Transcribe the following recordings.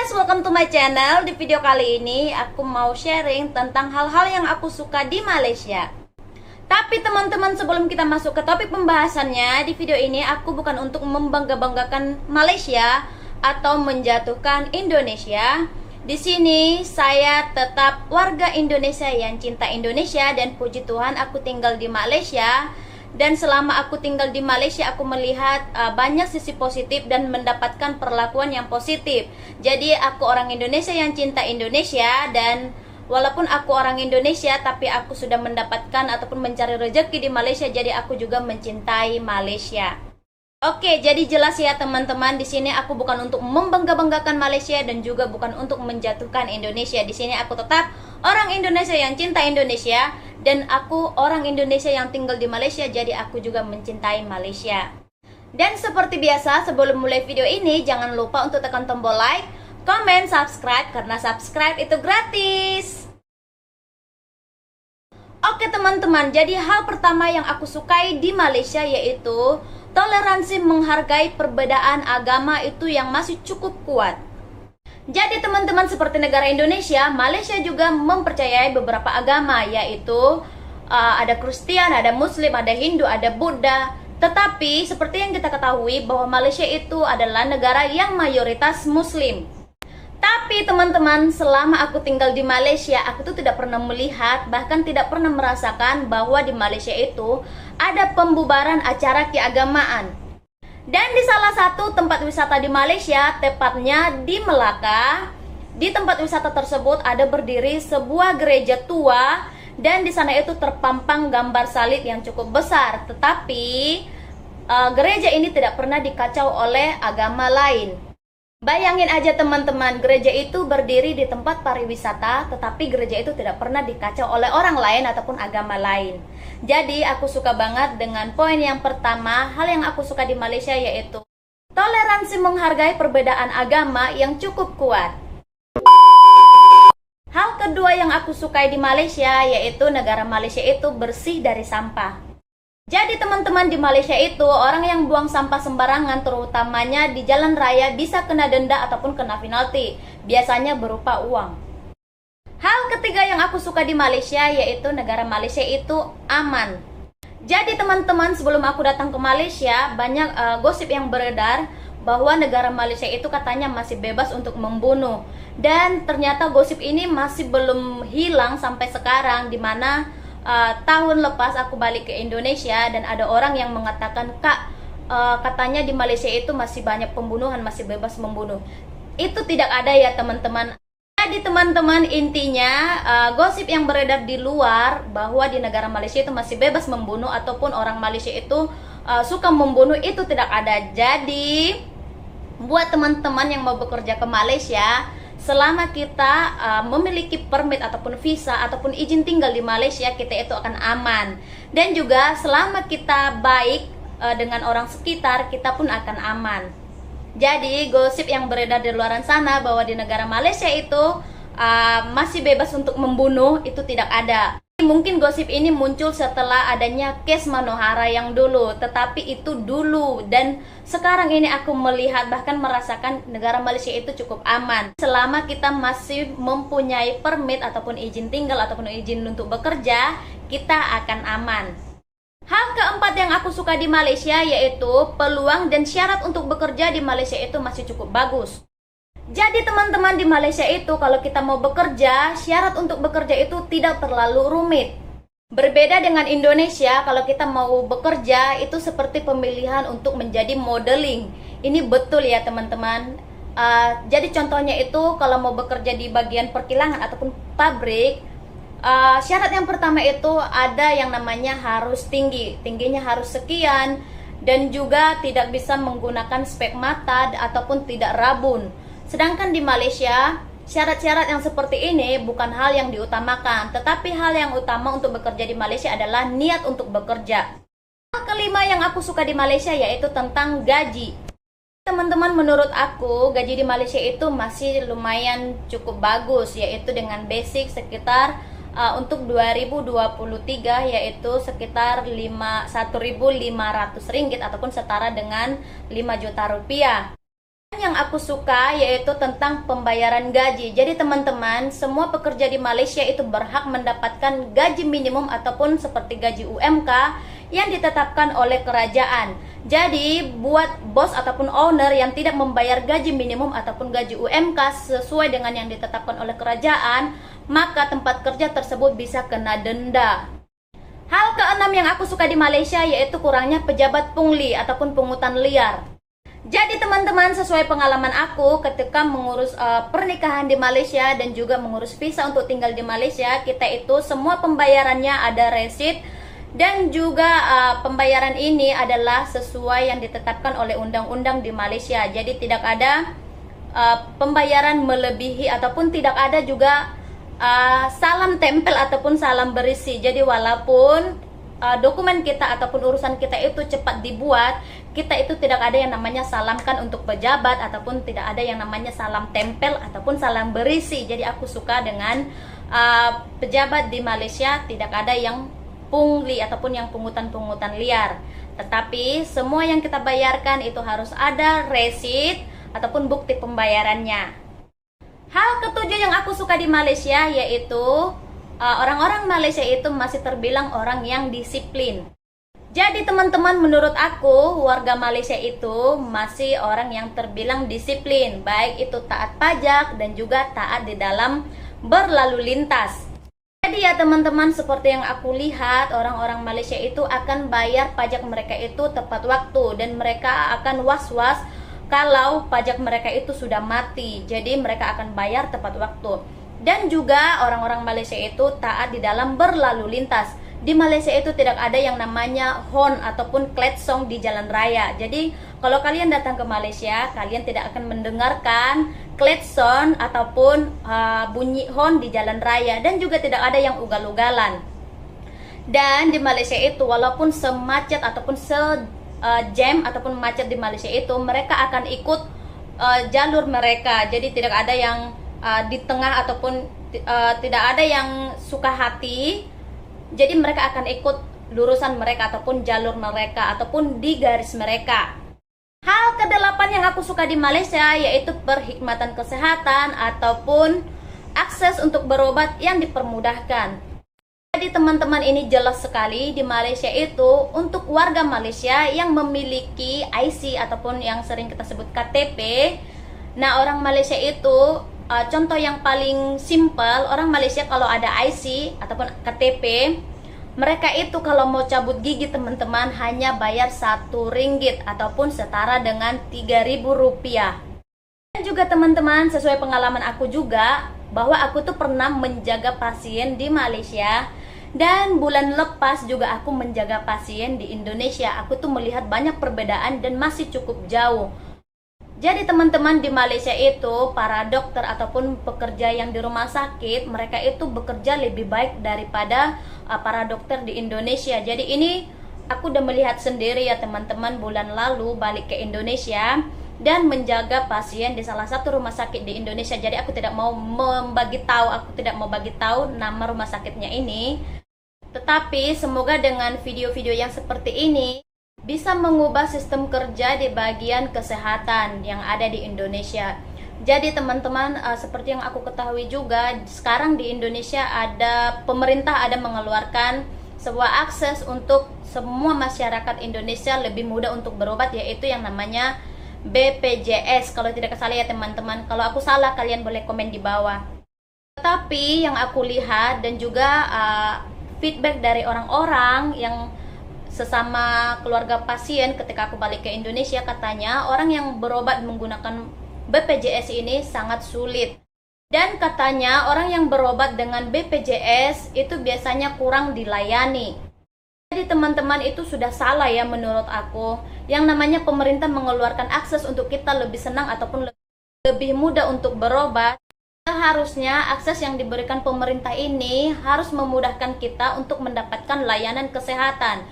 guys, welcome to my channel. Di video kali ini aku mau sharing tentang hal-hal yang aku suka di Malaysia. Tapi teman-teman, sebelum kita masuk ke topik pembahasannya, di video ini aku bukan untuk membangga-banggakan Malaysia atau menjatuhkan Indonesia. Di sini saya tetap warga Indonesia yang cinta Indonesia, dan puji Tuhan aku tinggal di Malaysia. Dan selama aku tinggal di Malaysia, aku melihat banyak sisi positif dan mendapatkan perlakuan yang positif. Jadi aku orang Indonesia yang cinta Indonesia, dan walaupun aku orang Indonesia, tapi aku sudah mendapatkan ataupun mencari rezeki di Malaysia, jadi aku juga mencintai Malaysia. Oke, jadi jelas ya teman-teman, di sini aku bukan untuk membangga-banggakan Malaysia dan juga bukan untuk menjatuhkan Indonesia. Di sini aku tetap orang Indonesia yang cinta Indonesia, dan aku orang Indonesia yang tinggal di Malaysia, jadi aku juga mencintai Malaysia. Dan seperti biasa, sebelum mulai video ini, jangan lupa untuk tekan tombol like, comment, subscribe, karena subscribe itu gratis. Oke teman-teman, jadi hal pertama yang aku sukai di Malaysia yaitu toleransi menghargai perbedaan agama itu yang masih cukup kuat. Jadi teman-teman, seperti negara Indonesia, Malaysia juga mempercayai beberapa agama, yaitu ada Kristen, ada Muslim, ada Hindu, ada Buddha. Tetapi seperti yang kita ketahui bahwa Malaysia itu adalah negara yang mayoritas Muslim. Tapi teman-teman, selama aku tinggal di Malaysia, aku tuh tidak pernah melihat, bahkan tidak pernah merasakan bahwa di Malaysia itu ada pembubaran acara keagamaan. Dan di salah satu tempat wisata di Malaysia, tepatnya di Melaka, di tempat wisata tersebut ada berdiri sebuah gereja tua, dan di sana itu terpampang gambar salib yang cukup besar. Tetapi gereja ini tidak pernah dikacau oleh agama lain. Bayangin aja teman-teman, gereja itu berdiri di tempat pariwisata, tetapi gereja itu tidak pernah dikacau oleh orang lain ataupun agama lain. Jadi aku suka banget dengan poin yang pertama. Hal yang aku suka di Malaysia yaitu toleransi menghargai perbedaan agama yang cukup kuat. Hal kedua yang aku sukai di Malaysia yaitu negara Malaysia itu bersih dari sampah. Jadi teman-teman, di Malaysia itu orang yang buang sampah sembarangan, terutamanya di jalan raya, bisa kena denda ataupun kena penalti, biasanya berupa uang. Hal ketiga yang aku suka di Malaysia yaitu negara Malaysia itu aman. Jadi teman-teman, sebelum aku datang ke Malaysia, banyak gosip yang beredar bahwa negara Malaysia itu katanya masih bebas untuk membunuh. Dan ternyata gosip ini masih belum hilang sampai sekarang, dimana tahun lepas aku balik ke Indonesia dan ada orang yang mengatakan, Kak, katanya di Malaysia itu masih banyak pembunuhan, masih bebas membunuh. Itu tidak ada ya teman-teman. Jadi teman-teman, intinya gosip yang beredar di luar bahwa di negara Malaysia itu masih bebas membunuh ataupun orang Malaysia itu suka membunuh, itu tidak ada. Jadi buat teman-teman yang mau bekerja ke Malaysia, selama kita memiliki permit ataupun visa ataupun izin tinggal di Malaysia, kita itu akan aman. Dan juga selama kita baik dengan orang sekitar, kita pun akan aman. Jadi gosip yang beredar di luar sana bahwa di negara Malaysia itu masih bebas untuk membunuh, itu tidak ada. Mungkin gosip ini muncul setelah adanya case Manohara yang dulu, tetapi itu dulu. Dan sekarang ini aku melihat, bahkan merasakan negara Malaysia itu cukup aman. Selama kita masih mempunyai permit ataupun izin tinggal ataupun izin untuk bekerja, kita akan aman. Hal keempat yang aku suka di Malaysia yaitu peluang dan syarat untuk bekerja di Malaysia itu masih cukup bagus. Jadi teman-teman, di Malaysia itu kalau kita mau bekerja, syarat untuk bekerja itu tidak terlalu rumit. Berbeda dengan Indonesia, kalau kita mau bekerja itu seperti pemilihan untuk menjadi modeling. Ini betul ya teman-teman. Jadi contohnya itu kalau mau bekerja di bagian perkilangan ataupun pabrik, syarat yang pertama itu ada yang namanya harus tinggi. Tingginya harus sekian, dan juga tidak bisa menggunakan spek mata ataupun tidak rabun. Sedangkan di Malaysia, syarat-syarat yang seperti ini bukan hal yang diutamakan, tetapi hal yang utama untuk bekerja di Malaysia adalah niat untuk bekerja. Hal kelima yang aku suka di Malaysia yaitu tentang gaji. Teman-teman, menurut aku gaji di Malaysia itu masih lumayan cukup bagus, yaitu dengan basic sekitar untuk 2023 yaitu sekitar 1.500 ringgit ataupun setara dengan 5 juta rupiah. yang aku suka yaitu tentang pembayaran gaji. Jadi teman-teman, semua pekerja di Malaysia itu berhak mendapatkan gaji minimum ataupun seperti gaji UMK yang ditetapkan oleh kerajaan. Jadi buat bos ataupun owner yang tidak membayar gaji minimum ataupun gaji UMK sesuai dengan yang ditetapkan oleh kerajaan, maka tempat kerja tersebut bisa kena denda. Hal keenam yang aku suka di Malaysia yaitu kurangnya pejabat pungli ataupun pungutan liar. Jadi teman-teman, sesuai pengalaman aku ketika mengurus pernikahan di Malaysia dan juga mengurus visa untuk tinggal di Malaysia, kita itu semua pembayarannya ada resit dan juga pembayaran ini adalah sesuai yang ditetapkan oleh undang-undang di Malaysia. Jadi tidak ada pembayaran melebihi ataupun tidak ada juga salam tempel ataupun salam berisi. Jadi walaupun dokumen kita ataupun urusan kita itu cepat dibuat, kita itu tidak ada yang namanya salamkan untuk pejabat ataupun tidak ada yang namanya salam tempel ataupun salam berisi. Jadi aku suka dengan pejabat di Malaysia tidak ada yang pungli ataupun yang pungutan-pungutan liar. Tetapi semua yang kita bayarkan itu harus ada resit ataupun bukti pembayarannya. Hal ketujuh yang aku suka di Malaysia yaitu orang-orang Malaysia itu masih terbilang orang yang disiplin. Jadi teman-teman, menurut aku warga Malaysia itu masih orang yang terbilang disiplin, baik itu taat pajak dan juga taat di dalam berlalu lintas. Jadi ya teman-teman, seperti yang aku lihat, orang-orang Malaysia itu akan bayar pajak mereka itu tepat waktu dan mereka akan was-was kalau pajak mereka itu sudah mati. Jadi mereka akan bayar tepat waktu. Dan juga orang-orang Malaysia itu taat di dalam berlalu lintas. Di Malaysia itu tidak ada yang namanya horn ataupun kletsong di jalan raya. Jadi kalau kalian datang ke Malaysia, kalian tidak akan mendengarkan klekson ataupun bunyi horn di jalan raya. Dan juga tidak ada yang ugal-ugalan. Dan di Malaysia itu walaupun semacet ataupun jam ataupun macet di Malaysia itu, mereka akan ikut jalur mereka. Jadi tidak ada yang di tengah ataupun tidak ada yang suka hati. Jadi mereka akan ikut lurusan mereka ataupun jalur mereka ataupun di garis mereka. Hal kedelapan yang aku suka di Malaysia yaitu perkhidmatan kesehatan ataupun akses untuk berobat yang dipermudahkan. Jadi teman-teman, ini jelas sekali di Malaysia itu untuk warga Malaysia yang memiliki IC ataupun yang sering kita sebut KTP. Nah, orang Malaysia itu contoh yang paling simpel, orang Malaysia kalau ada IC ataupun KTP, mereka itu kalau mau cabut gigi teman-teman hanya bayar RM1 ataupun setara dengan Rp3.000. Dan juga teman-teman, sesuai pengalaman aku juga, bahwa aku tuh pernah menjaga pasien di Malaysia. Dan bulan lepas juga aku menjaga pasien di Indonesia. Aku tuh melihat banyak perbedaan dan masih cukup jauh. Jadi teman-teman, di Malaysia itu para dokter ataupun pekerja yang di rumah sakit, mereka itu bekerja lebih baik daripada para dokter di Indonesia. Jadi ini aku udah melihat sendiri ya teman-teman, bulan lalu balik ke Indonesia dan menjaga pasien di salah satu rumah sakit di Indonesia. Jadi aku tidak mau bagi tahu nama rumah sakitnya ini. Tetapi semoga dengan video-video yang seperti ini bisa mengubah sistem kerja di bagian kesehatan yang ada di Indonesia. Jadi teman-teman, seperti yang aku ketahui juga, sekarang di Indonesia pemerintah ada mengeluarkan sebuah akses untuk semua masyarakat Indonesia lebih mudah untuk berobat, yaitu yang namanya BPJS. Kalau tidak salah ya teman-teman, kalau aku salah kalian boleh komen di bawah. Tetapi yang aku lihat dan juga feedback dari orang-orang yang sesama keluarga pasien ketika aku balik ke Indonesia, katanya orang yang berobat menggunakan BPJS ini sangat sulit. Dan katanya orang yang berobat dengan BPJS itu biasanya kurang dilayani. Jadi teman-teman, itu sudah salah ya menurut aku. Yang namanya pemerintah mengeluarkan akses untuk kita lebih senang ataupun lebih mudah untuk berobat. Seharusnya akses yang diberikan pemerintah ini harus memudahkan kita untuk mendapatkan layanan kesehatan.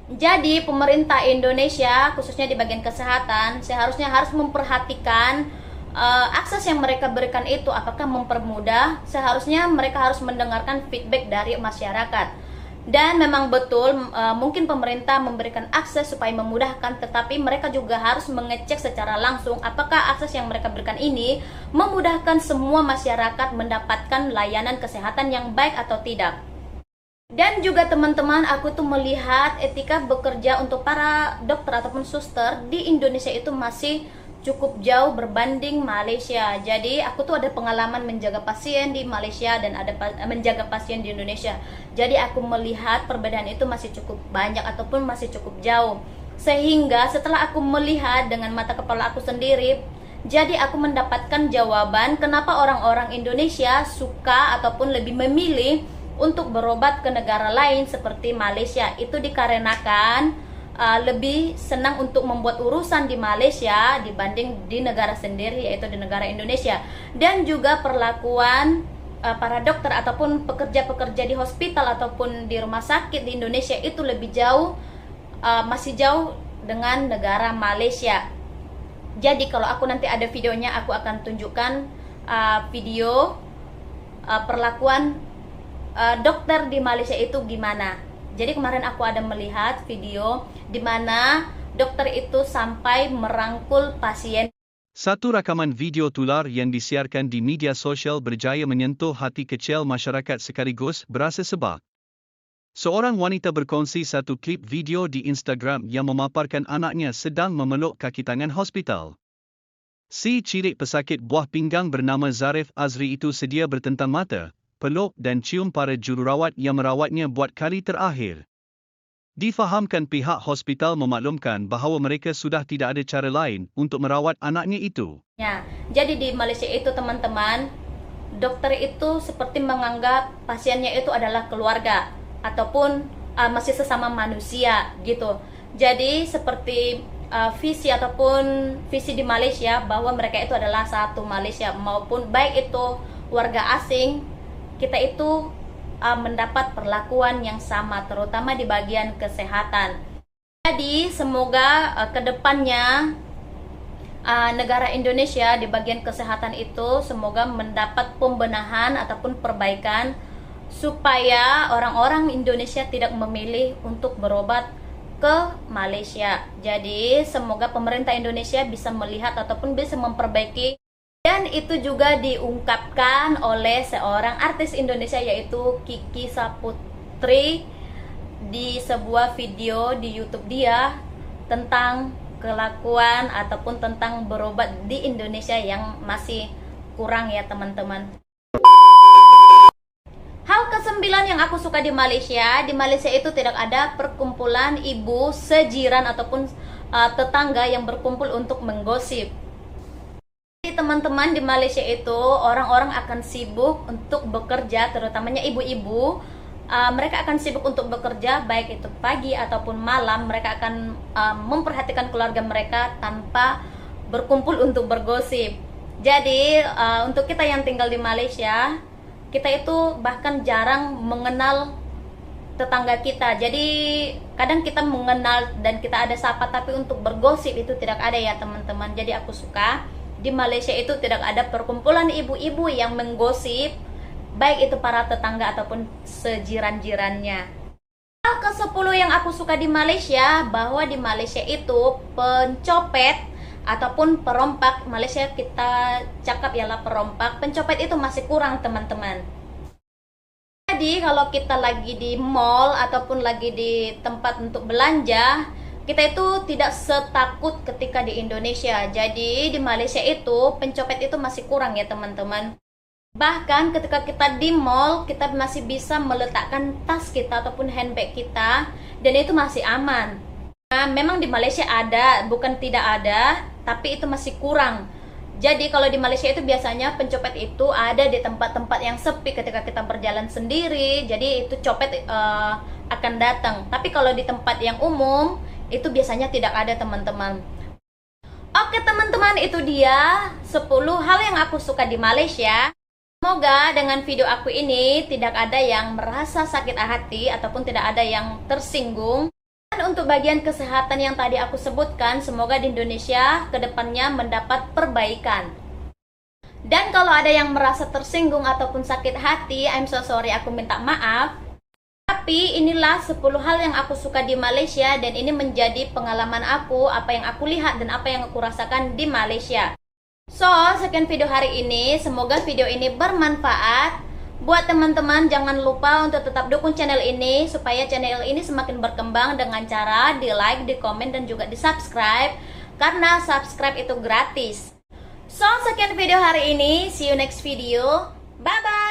Jadi pemerintah Indonesia khususnya di bagian kesehatan seharusnya harus memperhatikan akses yang mereka berikan itu apakah mempermudah. Seharusnya mereka harus mendengarkan feedback dari masyarakat. Dan memang betul mungkin pemerintah memberikan akses supaya memudahkan, tetapi mereka juga harus mengecek secara langsung apakah akses yang mereka berikan ini memudahkan semua masyarakat mendapatkan layanan kesehatan yang baik atau tidak. Dan juga teman-teman, aku tuh melihat etika bekerja untuk para dokter ataupun suster di Indonesia itu masih cukup jauh berbanding Malaysia. Jadi aku tuh ada pengalaman menjaga pasien di Malaysia dan ada menjaga pasien di Indonesia. Jadi aku melihat perbedaan itu masih cukup banyak ataupun masih cukup jauh. Sehingga setelah aku melihat dengan mata kepala aku sendiri, jadi aku mendapatkan jawaban kenapa orang-orang Indonesia suka ataupun lebih memilih untuk berobat ke negara lain seperti Malaysia. Itu dikarenakan lebih senang untuk membuat urusan di Malaysia dibanding di negara sendiri, yaitu di negara Indonesia. Dan juga perlakuan para dokter ataupun pekerja-pekerja di hospital ataupun di rumah sakit di Indonesia itu lebih jauh, masih jauh dengan negara Malaysia. Jadi kalau aku nanti ada videonya, aku akan tunjukkan video perlakuan dokter di Malaysia itu gimana. Jadi kemarin aku ada melihat video di mana dokter itu sampai merangkul pasien. Satu rakaman video tular yang disiarkan di media sosial berjaya menyentuh hati kecil masyarakat sekaligus berasa sebab. Seorang wanita berkongsi satu klip video di Instagram yang memaparkan anaknya sedang memeluk kaki tangan hospital. Si cilik pesakit buah pinggang bernama Zarif Azri itu sedia bertentang mata, peluk dan cium para jururawat yang merawatnya buat kali terakhir. Difahamkan pihak hospital memaklumkan bahawa mereka sudah tidak ada cara lain untuk merawat anaknya itu. Ya, jadi di Malaysia itu teman-teman, dokter itu seperti menganggap pasiennya itu adalah keluarga ataupun masih sesama manusia gitu. Jadi seperti visi ataupun visi di Malaysia bahwa mereka itu adalah satu Malaysia, maupun baik itu warga asing, kita itu mendapat perlakuan yang sama, terutama di bagian kesehatan. Jadi semoga kedepannya negara Indonesia di bagian kesehatan itu semoga mendapat pembenahan ataupun perbaikan supaya orang-orang Indonesia tidak memilih untuk berobat ke Malaysia. Jadi semoga pemerintah Indonesia bisa melihat ataupun bisa memperbaiki. Dan itu juga diungkapkan oleh seorang artis Indonesia yaitu Kiki Saputri di sebuah video di YouTube dia tentang kelakuan ataupun tentang berobat di Indonesia yang masih kurang ya teman-teman. Hal ke-9 yang aku suka di Malaysia itu tidak ada perkumpulan ibu sejiran ataupun tetangga yang berkumpul untuk menggosip. Teman-teman, di Malaysia itu orang-orang akan sibuk untuk bekerja, terutamanya ibu-ibu. Mereka akan sibuk untuk bekerja baik itu pagi ataupun malam. Mereka akan memperhatikan keluarga mereka tanpa berkumpul untuk bergosip. Jadi untuk kita yang tinggal di Malaysia, kita itu bahkan jarang mengenal tetangga kita. Jadi kadang kita mengenal dan kita ada sapa, tapi untuk bergosip itu tidak ada ya teman-teman. Jadi aku suka di Malaysia itu tidak ada perkumpulan ibu-ibu yang menggosip, baik itu para tetangga ataupun sejiran-jirannya. Hal ke-10 yang aku suka di Malaysia, bahwa di Malaysia itu pencopet ataupun perompak, Malaysia kita cakap ialah perompak, pencopet itu masih kurang teman-teman. Jadi kalau kita lagi di mall ataupun lagi di tempat untuk belanja, kita itu tidak setakut ketika di Indonesia. Jadi di Malaysia itu pencopet itu masih kurang ya teman-teman. Bahkan ketika kita di mall, kita masih bisa meletakkan tas kita ataupun handbag kita, dan itu masih aman. Nah, memang di Malaysia ada, bukan tidak ada, tapi itu masih kurang. Jadi kalau di Malaysia itu biasanya pencopet itu ada di tempat-tempat yang sepi ketika kita berjalan sendiri. Jadi itu copet akan datang. Tapi kalau di tempat yang umum itu biasanya tidak ada teman-teman. Oke teman-teman, itu dia 10 hal yang aku suka di Malaysia. Semoga dengan video aku ini tidak ada yang merasa sakit hati ataupun tidak ada yang tersinggung. Dan untuk bagian kesehatan yang tadi aku sebutkan, semoga di Indonesia kedepannya mendapat perbaikan. Dan kalau ada yang merasa tersinggung ataupun sakit hati, I'm so sorry, aku minta maaf. Tapi inilah 10 hal yang aku suka di Malaysia, dan ini menjadi pengalaman aku, apa yang aku lihat dan apa yang aku rasakan di Malaysia. So, sekian video hari ini. Semoga video ini bermanfaat. Buat teman-teman, jangan lupa untuk tetap dukung channel ini supaya channel ini semakin berkembang dengan cara di like, di komen, dan juga di subscribe. Karena subscribe itu gratis. So, sekian video hari ini. See you next video. Bye-bye.